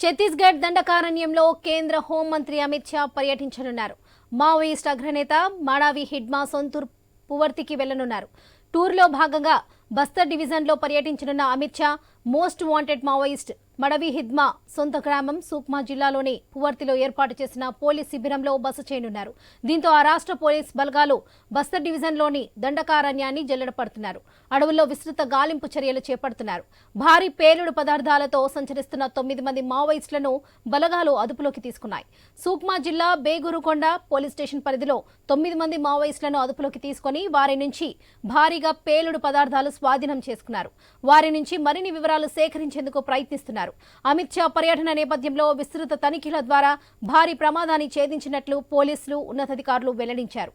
ఛత్తీస్గఢ్ దండకారణ్యంలో కేంద్ర హోంమంత్రి అమిత్ షా పర్యటించనున్నారు. మావోయిస్ట్ అగ్రనేత మడావి హిడ్మా సొంతూరు పువర్తికి వెళ్లనున్నారు. టూర్లో భాగంగా బస్తర్ డివిజన్లో పర్యటించనున్న Amit Shah most wanted Maoist Madvi Hidma సొంత గ్రామం సుక్మా జిల్లాలోని పువర్తిలో ఏర్పాటు చేసిన పోలీస్ శిబిరంలో బస చేయనున్నారు. దీంతో ఆ రాష్ట్ర పోలీస్ బలగాలు బస్తర్ డివిజన్లోని దండకారణ్యాన్ని జల్లెడపడుతున్నారు. అడవుల్లో విస్తృత గాలింపు చర్యలు చేపడుతున్నారు. భారీ పేలుడు పదార్థాలతో సంచరిస్తున్న 9 మంది మావోయిస్టులను బలగాలు అదుపులోకి తీసుకున్నాయి. సుక్మా జిల్లా బేగురుకొండ పోలీస్ స్టేషన్ పరిధిలో 9 మంది మావోయిస్టులను అదుపులోకి తీసుకుని వారి నుంచి భారీగా పేలుడు పదార్థాలు స్వాధీనం చేసుకున్నారు. వారి నుంచి మరిన్ని వివరాలు సేకరించేందుకు ప్రయత్నిస్తున్నారు. అమిత్ షా పర్యటన నేపథ్యంలో విస్తృత తనిఖీల ద్వారా భారీ ప్రమాదాన్ని ఛేదించినట్లు పోలీసులు ఉన్నతాధికారులు వెల్లడించారు.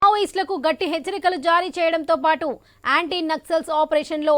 మావోయిస్టులకు గట్టి హెచ్చరికలు జారీ చేయడంతో పాటు యాంటీ నక్సల్స్ ఆపరేషన్లో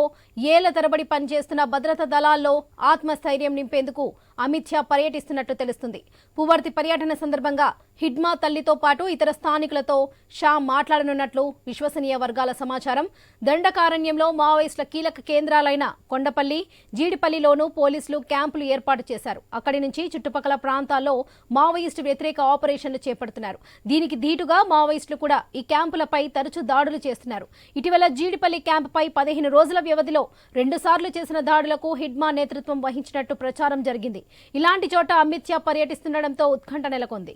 ఏళ్ల తరబడి పనిచేస్తున్న భద్రతా దళాల్లో ఆత్మస్థైర్యం నింపేందుకు అమిత్ షా పర్యటిస్తున్నట్టు తెలుస్తుంది. పువర్తి పర్యటన సందర్భంగా హిడ్మా తల్లితో పాటు ఇతర స్థానికులతో షా మాట్లాడనున్నట్లు విశ్వసనీయ వర్గాల సమాచారం. దండకారణ్యంలో మావోయిస్టుల కీలక కేంద్రాలైన కొండపల్లి, జీడిపల్లిలోనూ పోలీసులు క్యాంపులు ఏర్పాటు చేశారు. అక్కడి నుంచి చుట్టుపక్కల ప్రాంతాల్లో మావోయిస్టు వ్యతిరేక ఆపరేషన్లు చేపడుతున్నారు. దీనికి ధీటుగా మావోయిస్టులు కూడా ఈ క్యాంపులపై తరచూ దాడులు చేస్తున్నారు. ఇటీవల జీడిపల్లి క్యాంపుపై 15 రోజుల వ్యవధిలో 2 సార్లు చేసిన దాడులకు హిడ్మా నేతృత్వం వహించినట్టు ప్రచారం జరిగింది. ఇలాంటి చోట అమిత్ షా పర్యటిస్తుండటంతో ఉత్కంఠ నెలకొంది.